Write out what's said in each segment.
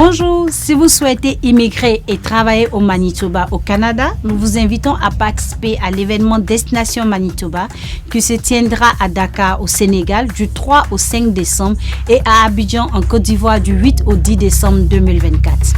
Bonjour, si vous souhaitez immigrer et travailler au Manitoba, au Canada, nous vous invitons à participer à l'événement Destination Manitoba qui se tiendra à Dakar, au Sénégal, du 3 au 5 décembre et à Abidjan, en Côte d'Ivoire, du 8 au 10 décembre 2024.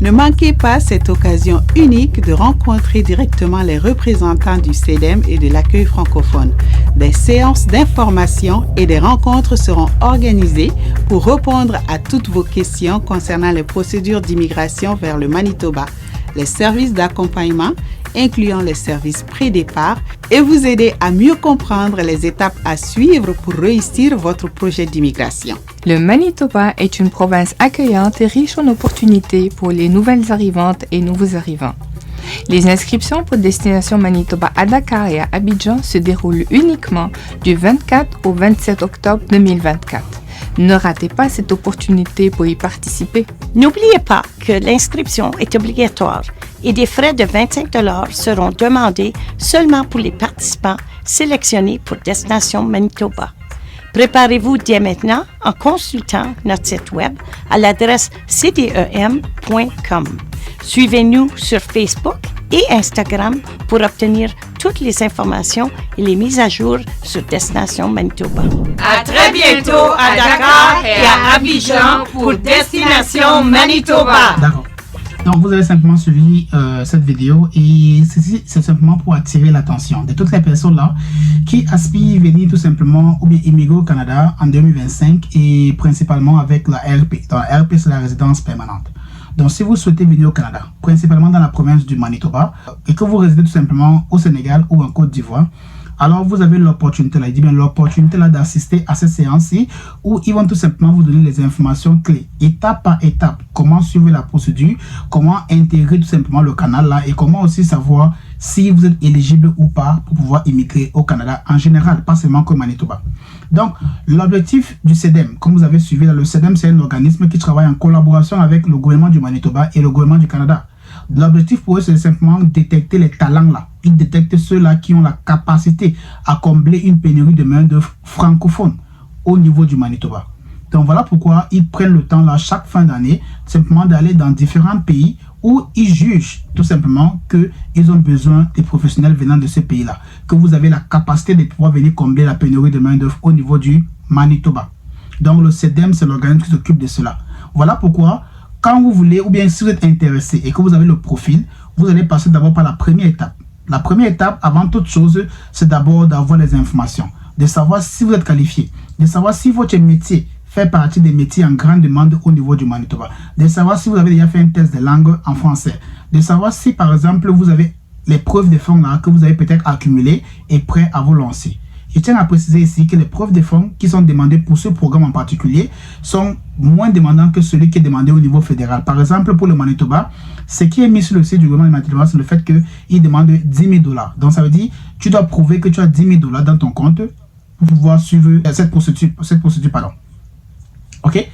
Ne manquez pas cette occasion unique de rencontrer directement les représentants du CEDEM et de l'accueil francophone. Des séances d'information et des rencontres seront organisées pour répondre à toutes vos questions concernant les procédures d'immigration vers le Manitoba, les services d'accompagnement, incluant les services pré-départ, et vous aider à mieux comprendre les étapes à suivre pour réussir votre projet d'immigration. Le Manitoba est une province accueillante et riche en opportunités pour les nouvelles arrivantes et nouveaux arrivants. Les inscriptions pour Destination Manitoba à Dakar et à Abidjan se déroulent uniquement du 24 au 27 octobre 2024. Ne ratez pas cette opportunité pour y participer. N'oubliez pas que l'inscription est obligatoire et des frais de 25 $ seront demandés seulement pour les participants sélectionnés pour Destination Manitoba. Préparez-vous dès maintenant en consultant notre site web à l'adresse cdem.com. Suivez-nous sur Facebook et Instagram pour obtenir toutes les informations et les mises à jour sur Destination Manitoba. À très bientôt à Dakar et à Abidjan pour Destination Manitoba. D'accord. Donc, vous avez simplement suivi cette vidéo et ceci, c'est simplement pour attirer l'attention de toutes les personnes là qui aspirent venir tout simplement ou bien immigrer au Canada en 2025 et principalement avec la RP. Dans la RP, c'est la résidence permanente. Donc, si vous souhaitez venir au Canada, principalement dans la province du Manitoba, et que vous résidez tout simplement au Sénégal ou en Côte d'Ivoire, alors vous avez l'opportunité là, l'opportunité là d'assister à cette séance-ci où ils vont tout simplement vous donner les informations clés, étape par étape, comment suivre la procédure, comment intégrer tout simplement le canal là et comment aussi savoir si vous êtes éligible ou pas pour pouvoir immigrer au Canada en général, pas seulement qu'au Manitoba. Donc, l'objectif du CEDEM, comme vous avez suivi là, le CEDEM c'est un organisme qui travaille en collaboration avec le gouvernement du Manitoba et le gouvernement du Canada. L'objectif pour eux, c'est simplement détecter les talents là. Ils détectent ceux-là qui ont la capacité à combler une pénurie de main-d'œuvre francophone au niveau du Manitoba. Donc voilà pourquoi ils prennent le temps là, chaque fin d'année, simplement d'aller dans différents pays où ils jugent tout simplement qu'ils ont besoin des professionnels venant de ce pays-là. Que vous avez la capacité de pouvoir venir combler la pénurie de main-d'œuvre au niveau du Manitoba. Donc le CEDEM, c'est l'organisme qui s'occupe de cela. Voilà pourquoi quand vous voulez, ou bien si vous êtes intéressé et que vous avez le profil, vous allez passer d'abord par la première étape. La première étape, avant toute chose, c'est d'abord d'avoir les informations, de savoir si vous êtes qualifié, de savoir si votre métier fait partie des métiers en grande demande au niveau du Manitoba, de savoir si vous avez déjà fait un test de langue en français, de savoir si par exemple vous avez les preuves de fonds là que vous avez peut-être accumulées et prêt à vous lancer. Je tiens à préciser ici que les preuves de fonds qui sont demandées pour ce programme en particulier sont moins demandants que celui qui est demandé au niveau fédéral. Par exemple, pour le Manitoba, ce qui est mis sur le site du gouvernement du Manitoba, c'est le fait qu'il demande 10 000 $. Donc, ça veut dire que tu dois prouver que tu as 10 000 $ dans ton compte pour pouvoir suivre cette procédure. OK?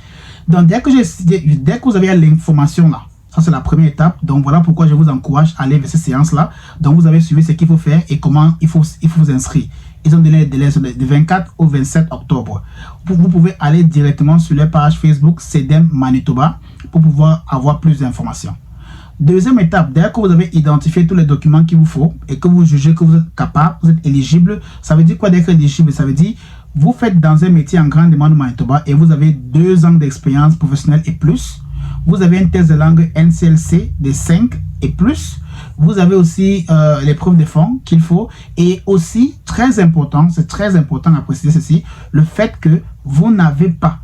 Donc, dès que vous avez l'information là, ça c'est la première étape. Donc, voilà pourquoi je vous encourage à aller vers cette séance-là. Donc, vous avez suivi ce qu'il faut faire et comment il faut vous inscrire. Ils ont donné les délais du 24 au 27 octobre. Vous pouvez aller directement sur leur page Facebook CEDEM Manitoba pour pouvoir avoir plus d'informations. Deuxième étape, dès que vous avez identifié tous les documents qu'il vous faut et que vous jugez que vous êtes capable, vous êtes éligible, ça veut dire quoi d'être éligible? Ça veut dire vous faites dans un métier en grande demande au Manitoba et vous avez 2 ans d'expérience professionnelle et plus. Vous avez un test de langue NCLC de 5 et plus. Vous avez aussi les preuves de fonds qu'il faut. Et aussi, très important, c'est très important à préciser ceci, le fait que vous n'avez pas,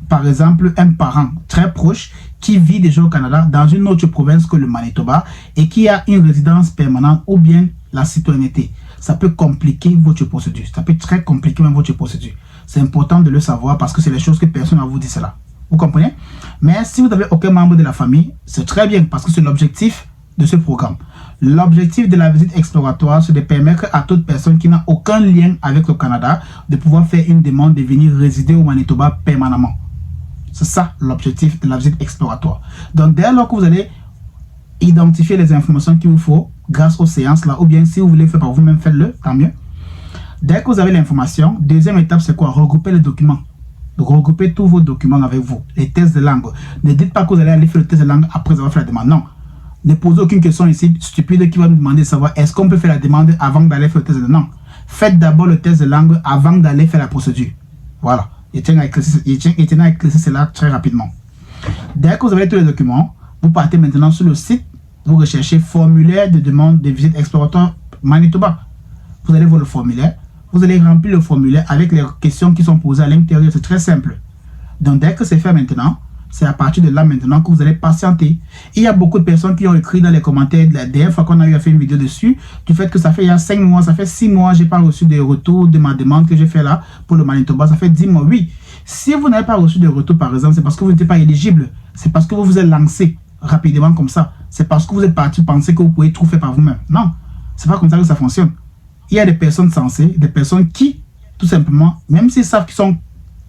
par exemple, un parent très proche qui vit déjà au Canada dans une autre province que le Manitoba et qui a une résidence permanente ou bien la citoyenneté. Ça peut compliquer votre procédure. Ça peut très compliquer même votre procédure. C'est important de le savoir parce que c'est les choses que personne ne vous dit cela. Vous comprenez? Mais si vous n'avez aucun membre de la famille, c'est très bien parce que c'est l'objectif de ce programme. L'objectif de la visite exploratoire, c'est de permettre à toute personne qui n'a aucun lien avec le Canada de pouvoir faire une demande de venir résider au Manitoba permanemment. C'est ça l'objectif de la visite exploratoire. Donc dès lors que vous allez identifier les informations qu'il vous faut grâce aux séances là, ou bien si vous voulez faire par vous-même, faites-le, tant mieux. Dès que vous avez l'information, deuxième étape, c'est quoi? Regrouper les documents. regroupez tous vos documents avec vous. Les tests de langue. Ne dites pas que vous allez aller faire le test de langue après avoir fait la demande. Non. Ne posez aucune question ici stupide qui va me demander de savoir est-ce qu'on peut faire la demande avant d'aller faire le test de langue. Non. Faites d'abord le test de langue avant d'aller faire la procédure. Voilà. Je tiens à éclaircir cela très rapidement. Dès que vous avez tous les documents, vous partez maintenant sur le site, vous recherchez formulaire de demande de visite exploratoire Manitoba. Vous allez voir le formulaire, vous allez remplir le formulaire avec les questions qui sont posées à l'intérieur. C'est très simple. Donc dès que c'est fait maintenant, c'est à partir de là maintenant que vous allez patienter. Il y a beaucoup de personnes qui ont écrit dans les commentaires la dernière fois qu'on a eu à faire une vidéo dessus, du fait que ça fait il y a 5 mois, ça fait 6 mois, j'ai pas reçu de retour de ma demande que j'ai fait là pour le Manitoba, ça fait 10 mois. Oui, si vous n'avez pas reçu de retour par exemple, c'est parce que vous n'étiez pas éligible, c'est parce que vous vous êtes lancé rapidement comme ça, c'est parce que vous êtes parti penser que vous pouvez tout faire par vous-même. Non, c'est pas comme ça que ça fonctionne. Il y a des personnes sensées, des personnes qui, tout simplement, même s'ils savent qu'ils sont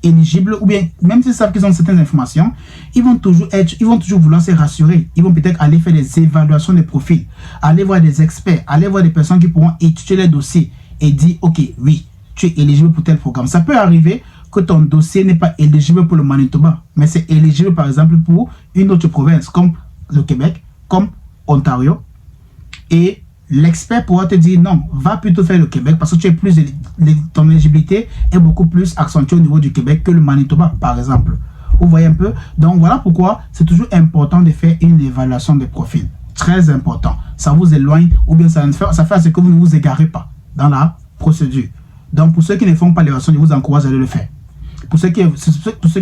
éligibles ou bien même s'ils savent qu'ils ont certaines informations, ils vont toujours vouloir se rassurer. Ils vont peut-être aller faire des évaluations de profil, aller voir des experts, aller voir des personnes qui pourront étudier les dossiers et dire ok, oui, tu es éligible pour tel programme. Ça peut arriver que ton dossier n'est pas éligible pour le Manitoba, mais c'est éligible par exemple pour une autre province comme le Québec, comme Ontario, et l'expert pourra te dire non, va plutôt faire le Québec parce que tu es plus, ton éligibilité est beaucoup plus accentuée au niveau du Québec que le Manitoba par exemple. Vous voyez un peu? Donc voilà pourquoi c'est toujours important de faire une évaluation de profil. Très important. Ça vous éloigne ou bien ça fait à ce que vous ne vous égarez pas dans la procédure. Donc pour ceux qui ne font pas l'évaluation, je vous encourage à aller le faire. Pour ceux qui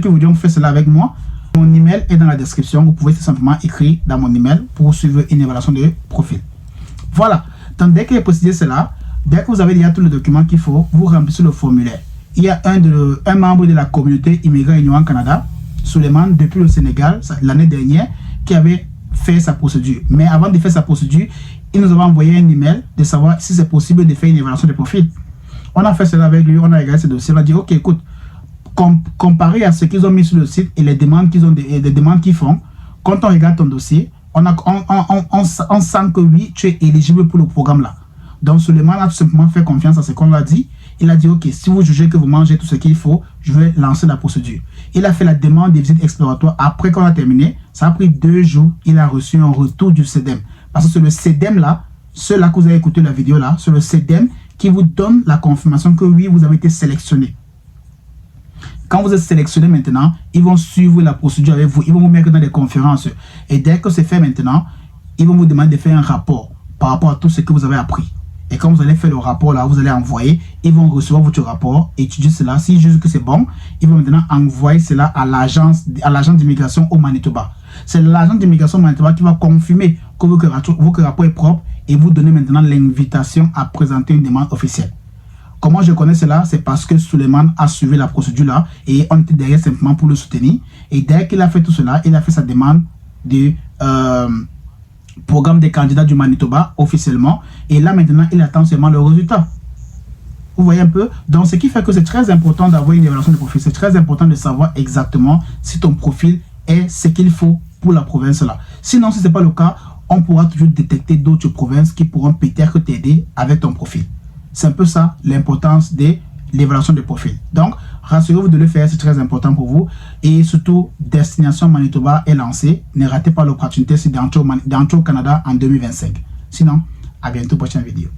voudront faire cela avec moi, mon email est dans la description. Vous pouvez tout simplement écrire dans mon email pour suivre une évaluation de profil. Voilà. Donc, dès que vous possédez cela, dès que vous avez déjà tous les documents qu'il faut, vous remplissez le formulaire. Il y a un membre de la communauté immigrants ignorants Canada, Suleiman, depuis le Sénégal, l'année dernière, qui avait fait sa procédure. Mais avant de faire sa procédure, il nous avait envoyé un email de savoir si c'est possible de faire une évaluation de profil. On a fait cela avec lui, on a regardé ce dossier, on a dit, ok, écoute, comparé à ce qu'ils ont mis sur le site et les demandes qu'ils font, quand on regarde ton dossier, on sent que oui, tu es éligible pour le programme là. Donc Suleiman a tout simplement fait confiance à ce qu'on lui a dit. Il a dit ok, si vous jugez que vous mangez tout ce qu'il faut, je vais lancer la procédure. Il a fait la demande des visites exploratoires. Après qu'on a terminé, ça a pris 2 jours. Il a reçu un retour du CEDEM. Parce que c'est le CEDEM là, ceux-là que vous avez écouté la vidéo là, c'est le CEDEM qui vous donne la confirmation que oui, vous avez été sélectionné. Quand vous êtes sélectionné maintenant, ils vont suivre la procédure avec vous. Ils vont vous mettre dans des conférences. Et dès que c'est fait maintenant, ils vont vous demander de faire un rapport par rapport à tout ce que vous avez appris. Et quand vous allez faire le rapport là, vous allez envoyer. Ils vont recevoir votre rapport, étudier cela. S'ils jugent que c'est bon, ils vont maintenant envoyer cela à l'agence d'immigration au Manitoba. C'est l'agence d'immigration au Manitoba qui va confirmer que votre rapport est propre et vous donner maintenant l'invitation à présenter une demande officielle. Comment je connais cela? C'est parce que Suleiman a suivi la procédure là et on était derrière simplement pour le soutenir. Et dès qu'il a fait tout cela, il a fait sa demande du programme des candidats du Manitoba officiellement. Et là maintenant, il attend seulement le résultat. Vous voyez un peu? Donc ce qui fait que c'est très important d'avoir une évaluation de profil. C'est très important de savoir exactement si ton profil est ce qu'il faut pour la province là. Sinon, si ce n'est pas le cas, on pourra toujours détecter d'autres provinces qui pourront peut-être t'aider avec ton profil. C'est un peu ça l'importance de l'évaluation de profil. Donc, rassurez-vous de le faire, c'est très important pour vous. Et surtout, Destination Manitoba est lancée. Ne ratez pas l'opportunité, c'est d'entrer au Canada en 2025. Sinon, à bientôt, prochaine vidéo.